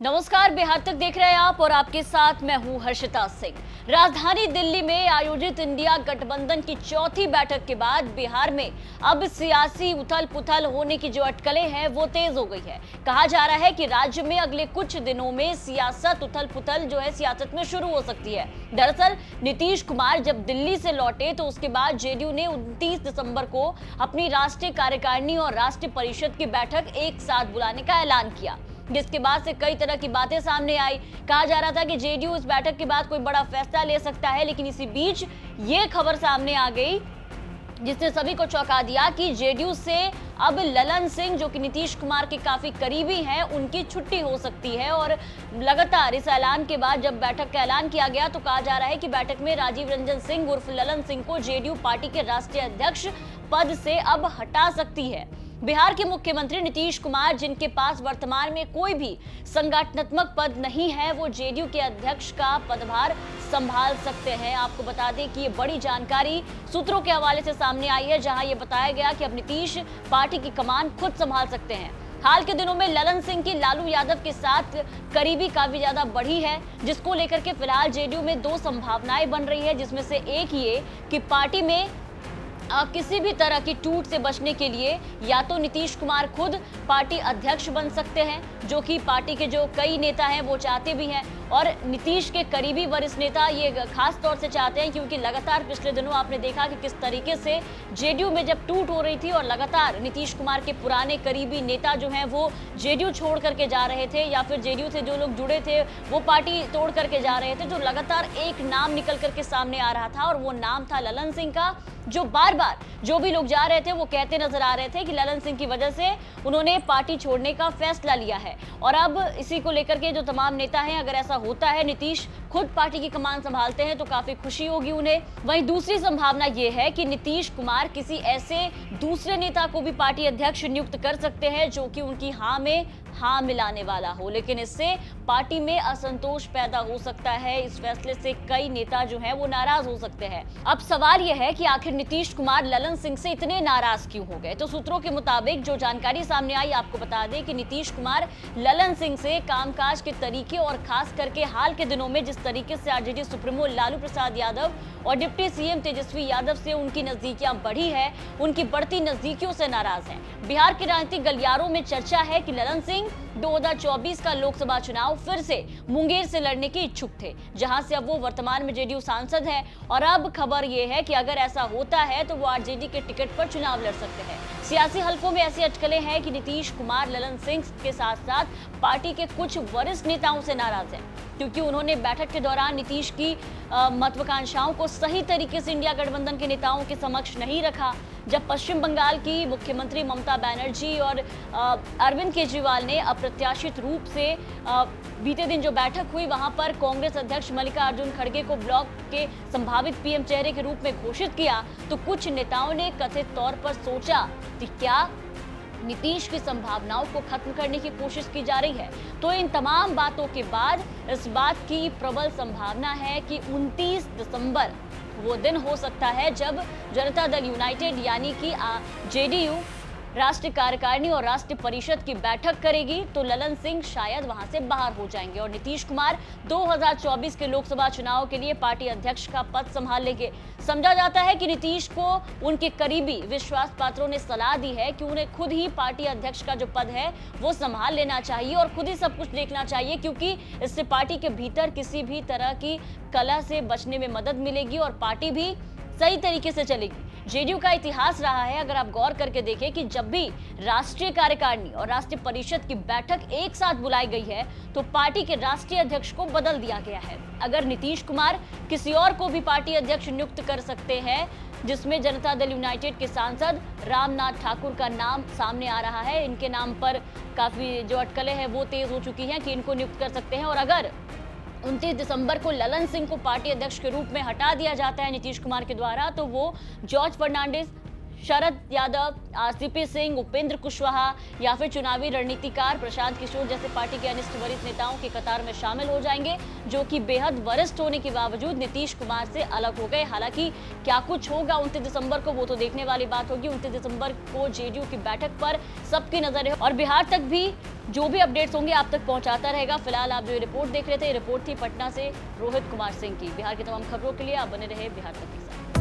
नमस्कार, बिहार तक देख रहे हैं आप और आपके साथ मैं हूं हर्षिता सिंह। राजधानी दिल्ली में आयोजित इंडिया गठबंधन की चौथी बैठक के बाद बिहार में अब सियासी उथल पुथल होने की जो अटकलें हैं वो तेज हो गई है। कहा जा रहा है कि राज्य में अगले कुछ दिनों में सियासत उथल पुथल जो है सियासत में शुरू हो सकती है। दरअसल नीतीश कुमार जब दिल्ली से लौटे तो उसके बाद जेडीयू ने 29 दिसंबर को अपनी राष्ट्रीय कार्यकारिणी और राष्ट्रीय परिषद की बैठक एक साथ बुलाने का ऐलान किया, जिसके बाद से कई तरह की बातें सामने आई। कहा जा रहा था कि जेडीयू इस बैठक के बाद कोई बड़ा फैसला ले सकता है, लेकिन इसी बीच ये खबर सामने आ गई जिसने सभी को चौंका दिया कि जेडीयू से अब ललन सिंह, जो कि नीतीश कुमार के काफी करीबी हैं, उनकी छुट्टी हो सकती है। और लगातार इस ऐलान के बाद जब बैठक का ऐलान किया गया तो कहा जा रहा है कि बैठक में राजीव रंजन सिंह उर्फ ललन सिंह को जेडीयू पार्टी के राष्ट्रीय अध्यक्ष पद से अब हटा सकती है। बिहार के मुख्यमंत्री नीतीश कुमार, जिनके पास वर्तमान में कोई भी संगठनात्मक पद नहीं है, वो जेडीयू के अध्यक्ष का पदभार संभाल सकते हैं। आपको बता दें कि ये बड़ी जानकारी सूत्रों के हवाले से सामने आई है, जहां ये बताया गया कि अब नीतीश पार्टी की कमान खुद संभाल सकते हैं। हाल के दिनों में ललन सिंह की लालू यादव के साथ करीबी काफी ज्यादा बढ़ी है, जिसको लेकर के फिलहाल जेडीयू में दो संभावनाएं बन रही है, जिसमें से एक ये कि पार्टी में किसी भी तरह की टूट से बचने के लिए या तो नीतीश कुमार खुद पार्टी अध्यक्ष बन सकते हैं, जो कि पार्टी के जो कई नेता हैं वो चाहते भी हैं, और नीतीश के करीबी वरिष्ठ नेता ये खास तौर से चाहते हैं, क्योंकि लगातार पिछले दिनों आपने देखा कि किस तरीके से जेडीयू में जब टूट हो रही थी और लगातार नीतीश कुमार के पुराने करीबी नेता जो हैं वो जेडीयू छोड़ करके जा रहे थे, या फिर जेडीयू से जो लोग जुड़े थे वो पार्टी तोड़ करके जा रहे थे। तो लगातार एक नाम निकल करके सामने आ रहा था और वो नाम था ललन सिंह का, जो बार बार जो भी लोग जा रहे थे वो कहते नजर आ रहे थे कि ललन सिंह की वजह से उन्होंने पार्टी छोड़ने का फैसला लिया है। और अब इसी को लेकर के जो तमाम नेता हैं, अगर ऐसा होता है नीतीश खुद पार्टी की कमान संभालते हैं तो काफी खुशी होगी उन्हें। वहीं दूसरी संभावना ये है कि नीतीश कुमार किसी ऐसे दूसरे नेता को भी पार्टी अध्यक्ष नियुक्त कर सकते हैं जो कि उनकी हाँ में हाँ मिलाने वाला हो, लेकिन इससे पार्टी में असंतोष पैदा हो सकता है। इस फैसले से कई नेता जो हैं वो नाराज हो सकते हैं। अब सवाल यह है कि आखिर नीतीश कुमार ललन सिंह से इतने नाराज क्यों हो गए। तो सूत्रों के मुताबिक जो जानकारी सामने आई, आपको बता दें कि नीतीश कुमार ललन सिंह से कामकाज के तरीके और खास करके हाल के दिनों में जिस तरीके से आरजेडी सुप्रीमो लालू प्रसाद यादव और डिप्टी सीएम तेजस्वी यादव से उनकी नजदीकियां बढ़ी है, उनकी बढ़ती नजदीकियों से नाराज हैं। बिहार के राजनीतिक गलियारों में चर्चा है कि ललन सिंह 2024 का लोकसभा चुनाव फिर से मुंगेर से लड़ने के इच्छुक थे, जहां से अब वो वर्तमान में जेडीयू सांसद हैं। और अब खबर ये है कि अगर ऐसा होता है तो वो आरजेडी के टिकट पर चुनाव लड़ सकते हैं। सियासी हलकों में ऐसी अटकलें हैं कि नीतीश कुमार ललन सिंह के साथ साथ पार्टी के कुछ वरिष्ठ नेताओं से नाराज हैं, क्योंकि उन्होंने बैठक के दौरान नीतीश की महत्वाकांक्षाओं को सही तरीके से इंडिया गठबंधन के नेताओं के समक्ष नहीं रखा। जब पश्चिम बंगाल की मुख्यमंत्री ममता बनर्जी और अरविंद केजरीवाल ने अप्रत्याशित रूप से बीते दिन जो बैठक हुई, वहां पर कांग्रेस अध्यक्ष मल्लिकार्जुन खड़गे को ब्लॉक के संभावित पीएम चेहरे के रूप में घोषित किया, तो कुछ नेताओं ने कथित तौर पर सोचा कि क्या नीतीश की संभावनाओं को खत्म करने की कोशिश की जा रही है। तो इन तमाम बातों के बाद इस बात की प्रबल संभावना है कि 29 दिसंबर वो दिन हो सकता है जब जनता दल यूनाइटेड यानी कि जेडीयू राष्ट्रीय कार्यकारिणी और राष्ट्रीय परिषद की बैठक करेगी, तो ललन सिंह शायद वहां से बाहर हो जाएंगे और नीतीश कुमार 2024 के लोकसभा चुनाव के लिए पार्टी अध्यक्ष का पद संभाल लेंगे। समझा जाता है कि नीतीश को उनके करीबी विश्वास पात्रों ने सलाह दी है कि उन्हें खुद ही पार्टी अध्यक्ष का जो पद है वो संभाल लेना चाहिए और खुद ही सब कुछ देखना चाहिए, क्योंकि इससे पार्टी के भीतर किसी भी तरह की कलह से बचने में मदद मिलेगी और पार्टी भी सही तरीके से चलेगी। जेडीयू का इतिहास रहा है, अगर आप गौर करके देखें, कि जब भी राष्ट्रीय कार्यकारिणी और राष्ट्रीय परिषद की बैठक एक साथ बुलाई गई है तो पार्टी के राष्ट्रीय अध्यक्ष को बदल दिया गया है। अगर नीतीश कुमार किसी और को भी पार्टी अध्यक्ष नियुक्त कर सकते हैं, जिसमें जनता दल यूनाइटेड के सांसद रामनाथ ठाकुर का नाम सामने आ रहा है, इनके नाम पर काफी जो अटकलें हैं वो तेज हो चुकी हैं कि इनको नियुक्त कर सकते हैं। और अगर 29 दिसंबर को ललन सिंह को पार्टी अध्यक्ष के रूप में हटा दिया जाता है नीतीश कुमार के द्वारा, तो वो जॉर्ज फर्नांडिस, शरद यादव, आरसीपी सिंह, उपेंद्र कुशवाहा या फिर चुनावी रणनीतिकार प्रशांत किशोर जैसे पार्टी के अनिष्ट वरिष्ठ नेताओं की कतार में शामिल हो जाएंगे, जो कि बेहद वरिष्ठ होने के बावजूद नीतीश कुमार से अलग हो गए। हालांकि क्या कुछ होगा 29 दिसंबर को, वो तो देखने वाली बात होगी। 29 दिसंबर को जेडीयू की बैठक पर सबकी नजर है और बिहार तक भी जो भी अपडेट्स होंगे आप तक पहुंचाता रहेगा। फिलहाल आप जो ये रिपोर्ट देख रहे थे, ये रिपोर्ट थी पटना से रोहित कुमार सिंह की। बिहार की तमाम खबरों के लिए आप बने रहे बिहार तक के साथ।